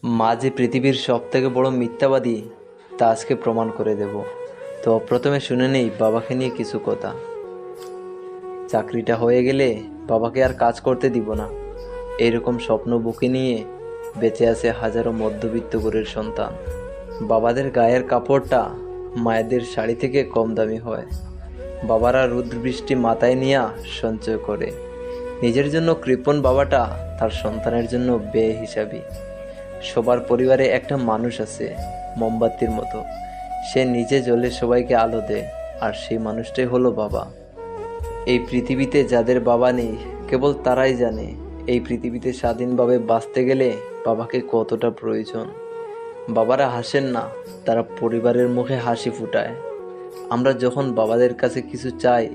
মা যে পৃথিবীর সবথেকে বড় মিথ্যাবাদী তা আজকে প্রমাণ করে দেব। তো প্রথমে শুনে নেই বাবাকে নিয়ে কিছু কথা। চাকরিটা হয়ে গেলে বাবাকে আর কাজ করতে দিব না, এইরকম স্বপ্ন বুকে নিয়ে বেঁচে আছে হাজারো মধ্যবিত্ত ঘরের সন্তান। বাবাদের গায়ের কাপড়টা মায়েদের শাড়ি থেকে কম দামি হয়। বাবারা রুদ্র বৃষ্টি মাথায় নিয়ে সঞ্চয় করে। নিজের জন্য কৃপণ বাবাটা তার সন্তানের জন্য ব্যয় হিসাবী। সবার পরিবারে একটা মানুষ আছে মোমবাতির মতো, সে নিজে জ্বলে সবাইকে আলো দেয়, আর সেই মানুষটাই হলো বাবা। এই পৃথিবীতে যাদের বাবা নেই কেবল তারাই জানে এই পৃথিবীতে স্বাধীনভাবে বাঁচতে গেলে বাবাকে কতটা প্রয়োজন। বাবারা হাসেন না, তারা পরিবারের মুখে হাসি ফুটায়। আমরা যখন বাবাদের কাছে কিছু চাই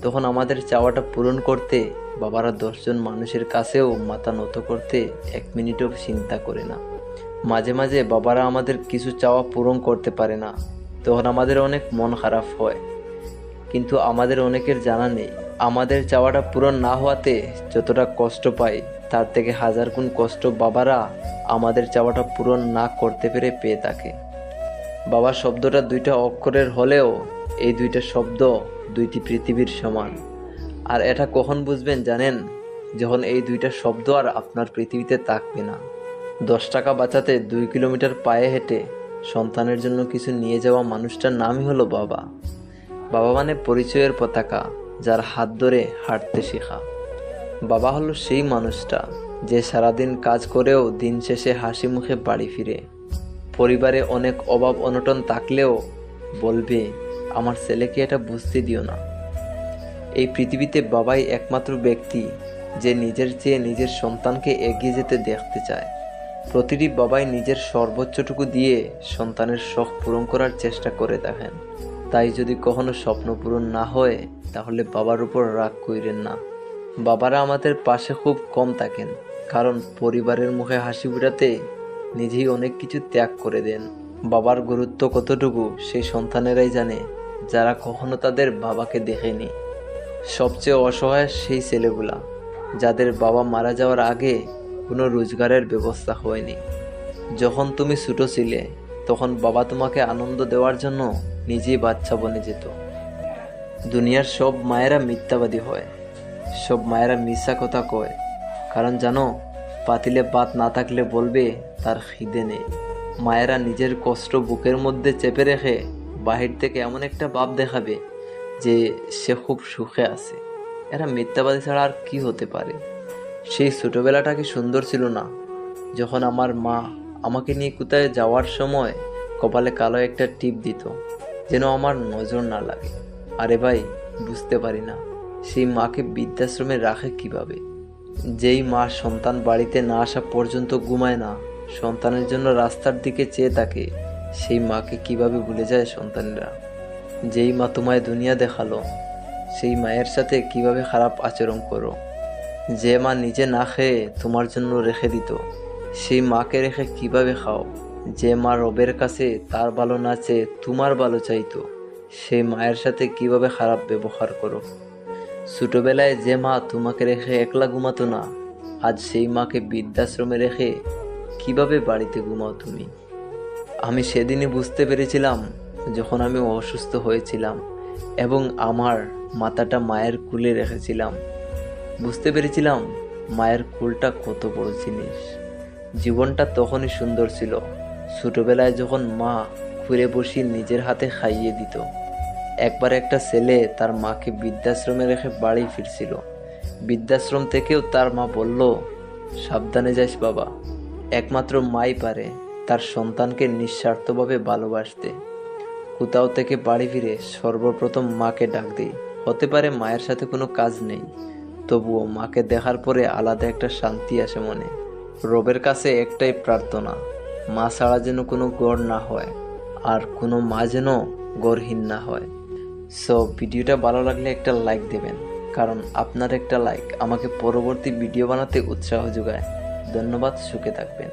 তখন আমাদের চাওয়াটা পূরণ করতে বাবারা 10জন মানুষের কাছেও মাথা নত করতে 1 মিনিটও চিন্তা করে না। মাঝে মাঝে বাবারা আমাদের কিছু চাওয়া পূরণ করতে পারে না, তখন আমাদের অনেক মন খারাপ হয়। কিন্তু আমাদের অনেকের জানা নেই আমাদের চাওয়াটা পূরণ না হওয়াতে যতটা কষ্ট পাই তার থেকে 1000 গুণ কষ্ট বাবারা আমাদের চাওয়াটা পূরণ না করতে পেরে পেয়ে থাকে। বাবা শব্দটা 2টা অক্ষরের হলেও এই 2টা শব্দ 2টি পৃথিবীর সমান। আর এটা কখন বুঝবেন জানেন? যখন এই 2টা শব্দ আর আপনার পৃথিবীতে থাকবে না। 10 টাকা বাঁচাতে 2 কিলোমিটার পায়ে হেঁটে সন্তানের জন্য কিছু নিয়ে যাওয়া মানুষটার নামই হলো বাবা। বাবা মানে পরিচয়ের পতাকা, যার হাত ধরে হাঁটতে শেখা। বাবা হলো সেই মানুষটা যে সারাদিন কাজ করেও দিন শেষে হাসি মুখে বাড়ি ফিরে। পরিবারে অনেক অভাব অনটন থাকলেও বলবে, আমার ছেলেকে এটা বুঝতে দিও না। এই পৃথিবীতে বাবাই একমাত্র ব্যক্তি যে নিজের চেয়ে নিজের সন্তানকে এগিয়ে যেতে দেখতে চায়। প্রতিটি বাবাই নিজের সর্বোচ্চটুকু দিয়ে সন্তানের শখ পূরণ করার চেষ্টা করে দেখেন। তাই যদি কখনো স্বপ্ন পূরণ না হয় তাহলে বাবার উপর রাগ কইরেন না। বাবারা আমাদের পাশে খুব কম থাকেন, কারণ পরিবারের মুখে হাসি ফুটাতে নিজেই অনেক কিছু ত্যাগ করে দেন। বাবার গুরুত্ব কতটুকু সেই সন্তানেরাই জানে যারা কখনো তাদের বাবাকে দেখেনি। সবচেয়ে অসহায় সেই ছেলেগুলা যাদের বাবা মারা যাওয়ার আগে কোনো রোজগারের ব্যবস্থা হয়নি। যখন তুমি ছোট ছিলে তখন বাবা তোমাকে আনন্দ দেওয়ার জন্য নিজেই বাচ্চা বনে যেত। দুনিয়ার সব মায়েরা মিথ্যাবাদী হয়, সব মায়েরা মিথ্যা কথা কয়। কারণ জানো, পাতিলে ভাত না থাকলে বলবে তার খিদে নেই। মায়েরা নিজের কষ্ট বুকের মধ্যে চেপে রেখে বাহির থেকে এমন একটা ভাব দেখাবে যে সে খুব সুখে আছে। এরা মিথ্যাবাদী ছাড়া আর কি হতে পারে? সেই ছোটবেলাটা কি সুন্দর ছিল না, যখন আমার মা আমাকে নিয়ে কোথায় যাওয়ার সময় কপালে কালো একটা টিপ দিত যেন আমার নজর না লাগে। আরে ভাই, বুঝতে পারি না সেই মাকে বৃদ্ধাশ্রমে রাখে কিভাবে। যেই মা সন্তান বাড়িতে না আসা পর্যন্ত ঘুমায় না, সন্তানের জন্য রাস্তার দিকে চেয়ে থাকে, সেই মাকে কিভাবে ভুলে যায় সন্তানেরা। যেই মা তোমায় দুনিয়া দেখালো সেই মায়ের সাথে কিভাবে খারাপ আচরণ করো। যে মা নিজে না খেয়ে তোমার জন্য রেখে দিত, সেই মাকে রেখে কিভাবে খাও। যে মা রবের কাছে তার ভালো না চেয়ে তোমার ভালো চাইতো, সেই মায়ের সাথে কিভাবে খারাপ ব্যবহার করো। ছোটবেলায় যে মা তোমাকে রেখে একলা ঘুমাতো না, আজ সেই মাকে বৃদ্ধাশ্রমে রেখে কিভাবে বাড়িতে ঘুমাও তুমি। আমি সেদিনই বুঝতে পেরেছিলাম যখন আমি অসুস্থ হয়েছিলাম এবং আমার মাথাটা মায়ের কুলে রেখেছিলাম। বুঝতে পেরেছিলাম মায়ের কুলটা কত বড় জিনিস। জীবনটা তখনই সুন্দর ছিল, ছোটবেলায় যখন মা ঘুরে বসি নিজের হাতে খাইয়ে দিত। একবার একটা ছেলে তার মাকে বৃদ্ধাশ্রমে রেখে বাড়ি ফিরছিল। বৃদ্ধাশ্রম থেকেও তার মা বলল, সাবধানে যাস বাবা। একমাত্র মাই পারে তার সন্তানকে নিঃস্বার্থভাবে ভালোবাসতে। কোথাও থেকে বাড়ি ফিরে সর্বপ্রথম মাকে ডাক দিই। হতে পারে মায়ের সাথে কোনো কাজ নেই, তবুও মাকে দেখার পরে আলাদা একটা শান্তি আসে মনে। রবের কাছে একটাই প্রার্থনা, মা ছাড়া যেন কোনো গড় না হয়, আর কোনো মা যেন গড়হীন না হয়। সো ভিডিওটা ভালো লাগলে একটা লাইক দেবেন, কারণ আপনার একটা লাইক আমাকে পরবর্তী ভিডিও বানাতে উৎসাহ যোগায়। ধন্যবাদ, সুখে থাকবেন।